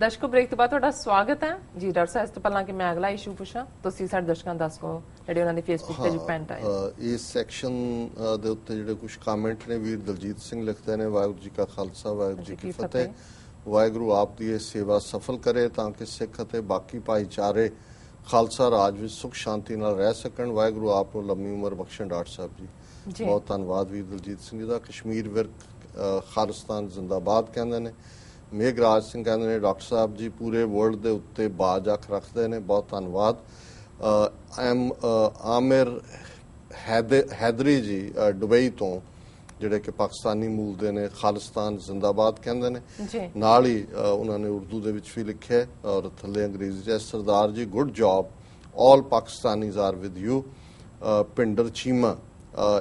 ਦਰਸ਼ਕੋ break ਤੋਂ ਬਾਅਦ ਤੁਹਾਡਾ ਸਵਾਗਤ ਹੈ ਜੀ। ਡਾਕਟਰ ਸਾਹਿਬ ਇਸ ਤੋਂ ਪਹਿਲਾਂ ਕਿ ਮੈਂ ਅਗਲਾ ਇਸ਼ੂ ਪੁੱਛਾਂ, ਤੁਸੀਂ ਸਾਡੇ ਦਰਸ਼ਕਾਂ ਨੂੰ ਦੱਸੋ ਜਿਹੜੇ ਉਹਨਾਂ ਦੀ ਫੇਸਬੁੱਕ ਤੇ ਜੋ ਪੈਂਟ ਆਏ ਇਸ ਸੈਕਸ਼ਨ ਦੇ ਉੱਤੇ ਜਿਹੜੇ ਕੁਝ ਕਮੈਂਟ ਨੇ ਵੀਰ ਦਲਜੀਤ ਸਿੰਘ ਲਿਖਦੇ ਨੇ, ਵਾਹਿਗੁਰੂ ਜੀ ਕਾ ਖਾਲਸਾ ਵਾਹਿਗੁਰੂ ਜੀ ਕੀ ਫਤਿਹ। ਵਾਹਿਗੁਰੂ ਆਪ ਦੀ ਇਹ ਸੇਵਾ ਸਫਲ ਕਰੇ ਤਾਂ ਕਿ ਸਿੱਖ ਅਤੇ ਬਾਕੀ ਭਾਈਚਾਰੇ ਖਾਲਸਾ ਰਾਜ ਵਿੱਚ ਸੁਖ ਸ਼ਾਂਤੀ ਨਾਲ ਰਹਿ ਸਕਣ। ਵਾਹਿਗੁਰੂ ਆਪ ਨੂੰ ਲੰਮੀ ਉਮਰ ਬਖਸ਼ਣ ਡਾਕਟਰ ਸਾਹਿਬ ਜੀ। ਬਹੁਤ ਧੰਨਵਾਦ ਵੀਰ ਦਲਜੀਤ ਸਿੰਘ ਜੀ ਦਾ। ਕਸ਼ਮੀਰ ਵਿਰਕ ਖਾਲਿਸਤਾਨ ਜ਼ਿੰਦਾਬਾਦ ਕਹਿੰਦੇ ਨੇ। ਮੇਘਰਾਜ ਸਿੰਘ ਕਹਿੰਦੇ ਨੇ ਡਾਕਟਰ ਸਾਹਿਬ ਜੀ ਪੂਰੇ ਵਰਲਡ ਦੇ ਉੱਤੇ ਬਾਜ ਅੱਖ ਰੱਖਦੇ ਨੇ, ਬਹੁਤ ਧੰਨਵਾਦ। ਆਮਿਰ ਹੈਦਰੀ ਜੀ ਦੁਬਈ ਤੋਂ ਜਿਹੜੇ ਕਿ ਪਾਕਿਸਤਾਨੀ ਮੂਲ ਦੇ ਨੇ, ਖਾਲਿਸਤਾਨ ਜ਼ਿੰਦਾਬਾਦ ਕਹਿੰਦੇ ਨੇ। ਨਾਲ ਹੀ ਉਹਨਾਂ ਨੇ ਉਰਦੂ ਦੇ ਵਿੱਚ ਵੀ ਲਿਖਿਆ ਔਰ ਥੱਲੇ ਅੰਗਰੇਜ਼ੀ 'ਚ, Sardar ji good job, all Pakistanis are with you. Pinder Cheema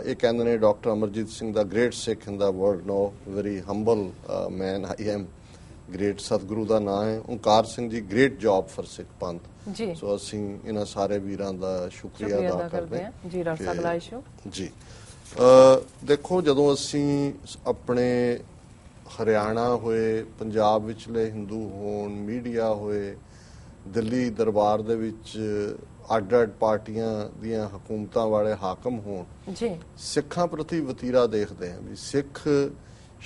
ਇਹ ਕਹਿੰਦੇ ਨੇ ਡਾਕਟਰ ਅਮਰਜੀਤ ਸਿੰਘ ਦਾ great Sikh in the world, no very humble man I am, great ਸਤਿਗੁਰੂ ਦਾ ਨਾਂ ਹੈ। Onkar Singh ji great job for ਸਿੱਖ ਪੰਥ। ਸੋ ਅਸੀਂ ਇਹਨਾਂ ਸਾਰੇ ਵੀਰਾਂ ਦਾ ਸ਼ੁਕਰੀਆ ਅਦਾ ਕਰਦੇ ਹਾਂ ਜੀ। ਡਾਕਟਰ ਸਾਹਿਬ ਅਗਲਾ ਇਸ਼ੂ ਜੀ। ਦੇਖੋ, ਜਦੋਂ ਅਸੀਂ ਆਪਣੇ ਹਰਿਆਣਾ ਹੋਏ, ਪੰਜਾਬ ਵਿਚਲੇ ਹਿੰਦੂ ਹੋਣ, ਮੀਡੀਆ ਹੋਏ, ਦਿੱਲੀ ਦਰਬਾਰ ਦੇ ਵਿੱਚ ਅੱਡ-ਅੱਡ ਪਾਰਟੀਆਂ ਦੀਆਂ ਹਕੂਮਤਾਂ ਵਾਲੇ ਹਾਕਮ ਹੋਣ, ਸਿੱਖਾਂ ਪ੍ਰਤੀ ਵਤੀਰਾ ਦੇਖਦੇ ਹਾਂ ਵੀ ਸਿੱਖ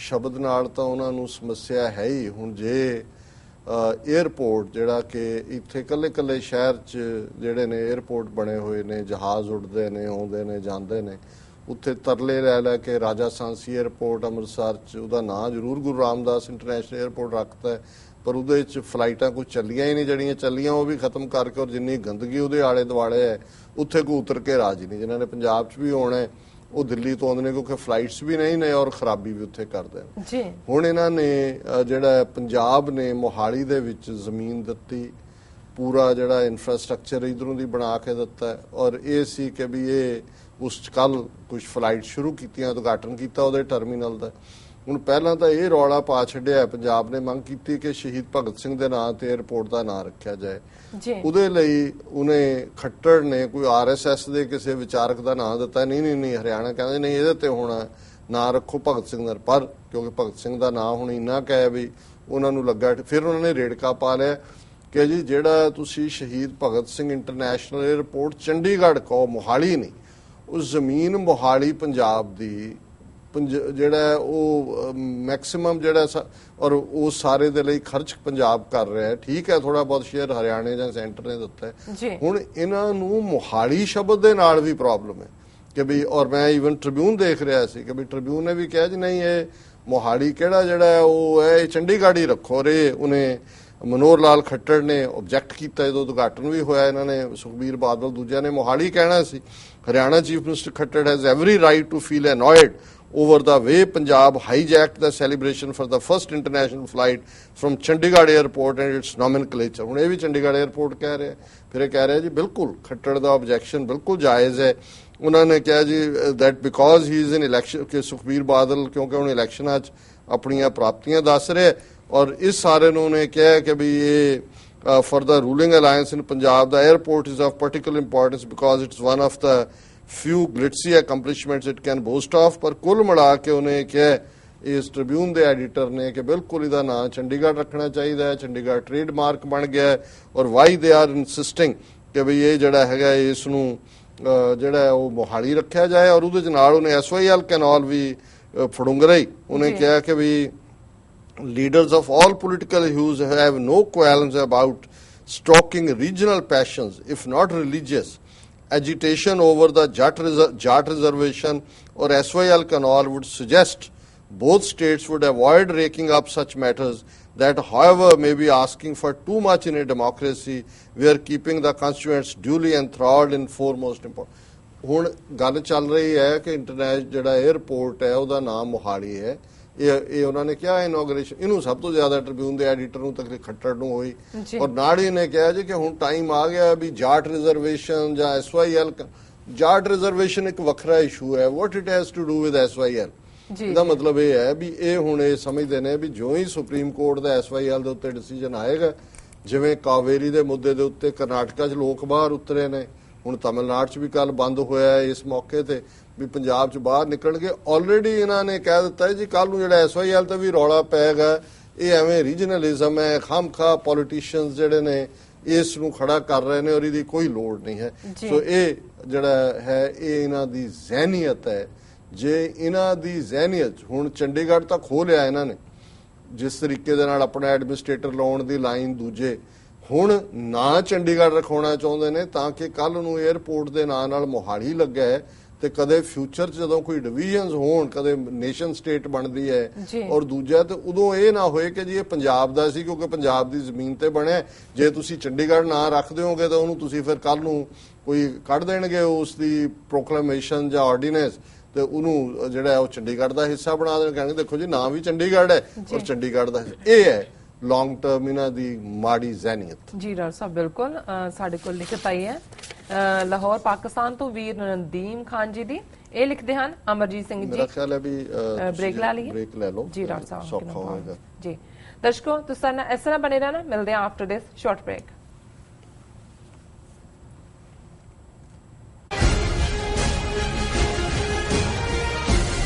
ਸ਼ਬਦ ਨਾਲ ਤਾਂ ਉਹਨਾਂ ਨੂੰ ਸਮੱਸਿਆ ਹੈ ਹੀ। ਹੁਣ ਜੇ ਏਅਰਪੋਰਟ ਜਿਹੜਾ ਕਿ ਇੱਥੇ ਕੱਲੇ ਸ਼ਹਿਰ 'ਚ ਜਿਹੜੇ ਨੇ ਏਅਰਪੋਰਟ ਬਣੇ ਹੋਏ ਨੇ, ਜਹਾਜ਼ ਉੱਡਦੇ ਨੇ, ਆਉਂਦੇ ਨੇ, ਜਾਂਦੇ ਨੇ, ਉੱਥੇ ਤਰਲੇ ਲੈ ਕੇ ਰਾਜਾ ਸਾਂਸੀ ਏਅਰਪੋਰਟ ਅੰਮ੍ਰਿਤਸਰ 'ਚ ਉਹਦਾ ਨਾਂ ਜ਼ਰੂਰ ਗੁਰੂ ਰਾਮਦਾਸ ਇੰਟਰਨੈਸ਼ਨਲ ਏਅਰਪੋਰਟ ਰੱਖਤਾ, ਪਰ ਉਹਦੇ 'ਚ ਫਲਾਈਟਾਂ ਕੁਝ ਚੱਲੀਆਂ ਹੀ ਨਹੀਂ, ਜਿਹੜੀਆਂ ਚੱਲੀਆਂ ਉਹ ਵੀ ਖਤਮ ਕਰਕੇ, ਔਰ ਜਿੰਨੀ ਗੰਦਗੀ ਉਹਦੇ ਆਲੇ ਦੁਆਲੇ ਹੈ ਉੱਥੇ ਕੋਈ ਉਤਰ ਕੇ ਰਾਜੀ ਨਹੀਂ। ਜਿਨ੍ਹਾਂ ਨੇ ਪੰਜਾਬ 'ਚ ਵੀ ਆਉਣਾ ਉਹ ਦਿੱਲੀ ਤੋਂ ਆਉਂਦੇ ਨੇ ਕਿਉਂਕਿ ਫਲਾਈਟਸ ਵੀ ਨਹੀਂ ਨੇ ਔਰ ਖਰਾਬੀ ਵੀ ਉੱਥੇ ਕਰਦੇ ਨੇ। ਹੁਣ ਇਹਨਾਂ ਨੇ ਜਿਹੜਾ ਪੰਜਾਬ ਨੇ ਮੋਹਾਲੀ ਦੇ ਵਿੱਚ ਜ਼ਮੀਨ ਦਿੱਤੀ, ਪੂਰਾ ਜਿਹੜਾ ਇਨਫਰਾਸਟ੍ਰਕਚਰ ਇਧਰੋਂ ਦੀ ਬਣਾ ਕੇ ਦਿੱਤਾ, ਔਰ ਇਹ ਸੀ ਕਿ ਵੀ ਇਹ ਉਸ ਕੱਲ ਕੁਝ ਫਲਾਈਟ ਸ਼ੁਰੂ ਕੀਤੀਆਂ, ਉਦਘਾਟਨ ਕੀਤਾ ਉਹਦੇ ਟਰਮੀਨਲ ਦਾ। ਹੁਣ ਪਹਿਲਾਂ ਤਾਂ ਇਹ ਰੌਲਾ ਪਾ ਛੱਡਿਆ, ਪੰਜਾਬ ਨੇ ਮੰਗ ਕੀਤੀ ਕਿ ਸ਼ਹੀਦ ਭਗਤ ਸਿੰਘ ਦੇ ਨਾਂ ਤੇ ਏਅਰਪੋਰਟ ਦਾ ਨਾਂ ਰੱਖਿਆ ਜਾਏ। ਉਹਦੇ ਲਈ ਉਹਨੇ ਖੱਟੜ ਨੇ ਕੋਈ RSS ਦੇ ਕਿਸੇ ਵਿਚਾਰਕ ਦਾ ਨਾਂ ਦਿੱਤਾ, ਨਹੀਂ ਹਰਿਆਣਾ ਕਹਿੰਦੇ ਨਹੀਂ ਇਹਦੇ ਤੇ ਹੋਣਾ ਨਾਂ ਰੱਖੋ ਭਗਤ ਸਿੰਘ ਦਾ, ਪਰ ਕਿਉਂਕਿ ਭਗਤ ਸਿੰਘ ਦਾ ਨਾਂ ਹੁਣ ਇੰਨਾ ਕਹਿ ਵੀ ਉਹਨਾਂ ਨੂੰ ਲੱਗਾ, ਫਿਰ ਉਹਨਾਂ ਨੇ ਰੇੜਕਾ ਪਾ ਲਿਆ ਕਿ ਜੀ ਜਿਹੜਾ ਤੁਸੀਂ ਸ਼ਹੀਦ ਭਗਤ ਸਿੰਘ ਇੰਟਰਨੈਸ਼ਨਲ ਏਅਰਪੋਰਟ ਚੰਡੀਗੜ੍ਹ ਕਹੋ, ਮੋਹਾਲੀ ਨਹੀਂ। ਉਹ ਜ਼ਮੀਨ ਮੋਹਾਲੀ ਪੰਜਾਬ ਦੀ ਜਿਹੜਾ ਉਹ ਮੈਕਸਿਮਮ ਜਿਹੜਾ ਔਰ ਉਹ ਸਾਰੇ ਦੇ ਲਈ ਖਰਚ ਪੰਜਾਬ ਕਰ ਰਿਹਾ ਹੈ। ਠੀਕ ਹੈ, ਥੋੜਾ ਬਹੁਤ ਸ਼ੇਅਰ ਹਰਿਆਣੇ ਜਾਂ ਸੈਂਟਰ ਨੇ ਦਿੱਤਾ ਹੈ। ਹੁਣ ਇਹਨਾਂ ਨੂੰ ਮੋਹਾਲੀ ਸ਼ਬਦ ਦੇ ਨਾਲ ਵੀ ਪ੍ਰੋਬਲਮ ਹੈ ਕਿ ਵੀ, ਔਰ ਮੈਂ ਈਵਨ ਟ੍ਰਿਬਿਊਨ ਦੇਖ ਰਿਹਾ ਸੀ ਕਿ ਵੀ ਟ੍ਰਿਬਿਊਨ ਨੇ ਵੀ ਕਿਹਾ ਜੀ ਨਹੀਂ ਇਹ ਮੋਹਾਲੀ ਕਿਹੜਾ ਜਿਹੜਾ ਉਹ ਹੈ, ਇਹ ਚੰਡੀਗੜ੍ਹ ਹੀ ਰੱਖੋ। ਰੇ ਉਹਨੇ ਮਨੋਹਰ ਲਾਲ ਖੱਟੜ ਨੇ ਆਬਜੈਕਟ ਕੀਤਾ, ਜਦੋਂ ਉਦਘਾਟਨ ਵੀ ਹੋਇਆ ਇਹਨਾਂ ਨੇ, ਸੁਖਬੀਰ ਬਾਦਲ ਦੂਜਿਆਂ ਨੇ ਮੋਹਾਲੀ ਕਹਿਣਾ ਸੀ। Haryana chief minister Khattar has every right to feel annoyed over the way Punjab hijacked the celebration for the first international flight from Chandigarh airport and its nomenclature। ਹੁਣ ਇਹ ਵੀ ਚੰਡੀਗੜ੍ਹ 에ਅਰਪੋਰਟ ਕਹਿ ਰਿਹਾ, ਫਿਰ ਇਹ ਕਹਿ ਰਿਹਾ ਜੀ ਬਿਲਕੁਲ ਖੱਟੜ ਦਾ ਆਬਜੈਕਸ਼ਨ ਬਿਲਕੁਲ ਜਾਇਜ਼ ਹੈ। ਉਹਨਾਂ ਨੇ ਕਿਹਾ ਜੀ that because he is in election, ਕਿ ਸੁਖਬੀਰ ਬਾਦਲ ਕਿਉਂਕਿ ਹੁਣ ਇਲੈਕਸ਼ਨਾਂ 'ਚ ਆਪਣੀਆਂ ਪ੍ਰਾਪਤੀਆਂ ਦੱਸ ਰਿਹਾ, ਔਰ ਇਸ ਸਾਰੇ ਨੂੰ ਉਹਨੇ ਕਿਹਾ ਕਿ ਵੀ ਇਹ for the ruling alliance in Punjab the airport is of particular importance because it's one of the few glitzy accomplishments it can boast of। ਪਰ ਕੁੱਲ ਮਿਲਾ ਕੇ ਉਹਨੇ ਕਿਹਾ ਇਸ ਟ੍ਰਿਬਿਊਨ ਦੇ ਐਡੀਟਰ ਨੇ ਕਿ ਬਿਲਕੁਲ ਇਹਦਾ ਨਾਂ ਚੰਡੀਗੜ੍ਹ ਰੱਖਣਾ ਚਾਹੀਦਾ ਹੈ, ਚੰਡੀਗੜ੍ਹ ਟ੍ਰੇਡਮਾਰਕ ਬਣ ਗਿਆ ਹੈ, ਔਰ ਵਾਈ ਦੇ ਆਰ ਇਨਸਿਸਟਿੰਗ ਕਿ ਵੀ ਇਹ ਜਿਹੜਾ ਹੈਗਾ ਇਸ ਨੂੰ ਜਿਹੜਾ ਉਹ ਮੋਹਾਲੀ ਰੱਖਿਆ ਜਾਏ। ਔਰ ਉਹਦੇ ਨਾਲ ਉਹਨੇ SYL ਕੈਨਾਲ ਵੀ ਫੜੁੰਗਰਾ ਹੀ ਉਹਨੇ ਕਿਹਾ ਕਿ ਵੀ leaders of all political hues have no qualms about stoking regional passions if not religious agitation over the Jat reservation or SYL canal would suggest both states would avoid raking up such matters that however may be asking for too much in a democracy where keeping the constituents duly enthralled in foremost important। ਹੁਣ ਗੱਲ ਚੱਲ ਰਹੀ ਹੈ ਕਿ international ਜਿਹੜਾ airport ਹੈ ਉਹਦਾ ਨਾਮ ਮੋਹਾਲੀ ਹੈ। ਇਹ ਉਹਨਾਂ ਨੇ ਕਿਹਾ ਇਨੋਗ੍ਰੇਸ਼ਨ, ਇਹਨੂੰ ਸਭ ਤੋਂ ਜ਼ਿਆਦਾ ਟ੍ਰਿਬਿਊਨ ਦੇ ਐਡੀਟਰ ਨੂੰ ਤਕਰੀਬਨ ਖੱਟੜ ਨੂੰ ਹੋਈ, ਔਰ ਨਾਲ ਹੀ ਨੇ ਕਿਹਾ ਜੀ ਕਿ ਹੁਣ ਟਾਈਮ ਆ ਗਿਆ ਵੀ ਜਾਟ ਰਿਜ਼ਰਵੇਸ਼ਨ ਜਾਂ SYL। ਜਾਟ ਰਿਜ਼ਰਵੇਸ਼ਨ ਇੱਕ ਵੱਖਰਾ ਇਸ਼ੂ ਹੈ, what it has to do with SYL। ਇਹਦਾ ਮਤਲਬ ਇਹ ਹੈ ਵੀ ਇਹ ਹੁਣ ਇਹ ਸਮਝਦੇ ਨੇ ਵੀ ਜਿਉਂ ਹੀ ਸੁਪਰੀਮ ਕੋਰਟ ਦਾ SYL ਦੇ ਉੱਤੇ ਡਿਸੀਜਨ ਆਏਗਾ, ਜਿਵੇਂ ਕਾਵੇਰੀ ਦੇ ਮੁੱਦੇ ਦੇ ਉੱਤੇ ਕਰਨਾਟਕਾ 'ਚ ਲੋਕ ਬਾਹਰ ਉਤਰੇ ਨੇ, ਹੁਣ ਤਮਿਲਨਾਡੂ 'ਚ ਵੀ ਕੱਲ ਬੰਦ ਹੋਇਆ ਇਸ ਮੌਕੇ ਤੇ ਵੀ ਪੰਜਾਬ 'ਚ ਬਾਹਰ ਨਿਕਲਣਗੇ। ਆਲਰੇਡੀ ਇਹਨਾਂ ਨੇ ਕਹਿ ਦਿੱਤਾ ਜੀ ਕੱਲ ਨੂੰ ਜਿਹੜਾ SYL ਤੇ ਵੀ ਰੌਲਾ ਪਏਗਾ ਇਹ ਐਵੇਂ ਰੀਜਨਲਿਜ਼ਮ ਹੈ, ਖਾਮਖਾ ਪੋਲੀਟੀਸ਼ੀਅਨਸ ਜਿਹੜੇ ਨੇ ਇਸ ਨੂੰ ਖੜਾ ਕਰ ਰਹੇ ਨੇ ਔਰ ਇਹਦੀ ਕੋਈ ਲੋੜ ਨਹੀਂ ਹੈ। ਸੋ ਇਹ ਜਿਹੜਾ ਹੈ ਇਹ ਇਹਨਾਂ ਦੀ ਜ਼ਹਿਨੀਅਤ ਹੈ। ਜੇ ਇਹਨਾਂ ਦੀ ਜ਼ਹਿਨੀਅਤ ਹੁਣ ਚੰਡੀਗੜ੍ਹ ਤਾਂ ਖੋਹ ਲਿਆ ਇਹਨਾਂ ਨੇ, ਜਿਸ ਤਰੀਕੇ ਦੇ ਨਾਲ ਆਪਣਾ ਐਡਮਿਨਿਸਟ੍ਰੇਟਰ ਲਾਉਣ ਦੀ ਲਾਈਨ ਦੂਜੇ ਹੁਣ ਨਾ ਚੰਡੀਗੜ੍ਹ ਰਖਾਉਣਾ ਚਾਹੁੰਦੇ ਨੇ ਤਾਂ ਕਿ ਕੱਲ ਨੂੰ 에ਅਰਪੋਰਟ ਦੇ ਨਾਂ ਨਾਲ ਮੋਹਾਲੀ ਲੱਗਾ ਹੈ ਤੇ ਕਦੇ ਫਿਊਚਰ 'ਚ ਜਦੋਂ ਕੋਈ ਡਿਵੀਜ਼ਨਸ ਹੋਣ, ਕਦੇ ਨੇਸ਼ਨ ਸਟੇਟ ਬਣਦੀ ਹੈ ਔਰ ਦੂਜਾ ਤੇ ਉਦੋਂ ਇਹ ਨਾ ਹੋਏ ਕਿ ਜੀ ਇਹ ਪੰਜਾਬ ਦਾ ਸੀ ਕਿਉਂਕਿ ਪੰਜਾਬ ਦੀ ਜ਼ਮੀਨ ਤੇ ਬਣਿਆ। ਜੇ ਤੁਸੀਂ ਚੰਡੀਗੜ੍ਹ ਨਾਂ ਰੱਖ ਦਿਓਗੇ ਤਾਂ ਉਹਨੂੰ ਤੁਸੀਂ ਫਿਰ ਕੱਲ ਨੂੰ ਕੋਈ ਕੱਢ ਦੇਣਗੇ ਉਸ ਦੀ ਪ੍ਰੋਕਲੇਮੇਸ਼ਨ ਜਾਂ ਆਰਡੀਨੈਂਸ ਤੇ ਉਹਨੂੰ ਜਿਹੜਾ ਉਹ ਚੰਡੀਗੜ੍ਹ ਦਾ ਹਿੱਸਾ ਬਣਾ ਦੇਣ, ਕਹਿਣਗੇ ਦੇਖੋ ਜੀ ਨਾਂ ਵੀ ਚੰਡੀਗੜ੍ਹ ਹੈ ਔਰ ਚੰਡੀਗੜ੍ਹ ਦਾ ਇਹ ਹੈ ਲੌਂਗ ਟਰਮ ਇਹਨਾਂ ਦੀ ਮਾੜੀ ਜ਼ਹਿਨੀਅਤ। ਜੀ ਡਾਕਟਰ ਸਾਹਿਬ ਬਿਲਕੁਲ ਸਾਡੇ ਕੋਲ ਲਿਖਤ ਆਈ ਹੈ ਲਾਹੌਰ ਪਾਕਿਸਤਾਨ ਤੋਂ ਵੀਰ ਨਦੀਮ ਖਾਨ ਜੀ ਦੀ। ਇਹ ਲਿਖਦੇ ਹਨ ਅਮਰਜੀਤ ਸਿੰਘ ਜੀ, ਮੇਰਾ ਖਿਆਲ ਹੈ ਵੀ ਬ੍ਰੇਕ ਲੈ ਲਈਏ। ਬ੍ਰੇਕ ਲੈ ਲਓ ਜੀ ਡਾਕਟਰ ਸਾਹਿਬ ਸੌਖਾ ਹੋਏਗਾ। ਜੀ ਦਰਸ਼ਕੋ ਤੁਸੀਂ ਇਸ ਤਰ੍ਹਾਂ ਬਣੇ ਰਹਿਣਾ, ਮਿਲਦੇ ਹਾਂ ਆਫਟਰ ਦਿਸ ਸ਼ਾਰਟ ਬ੍ਰੇਕ।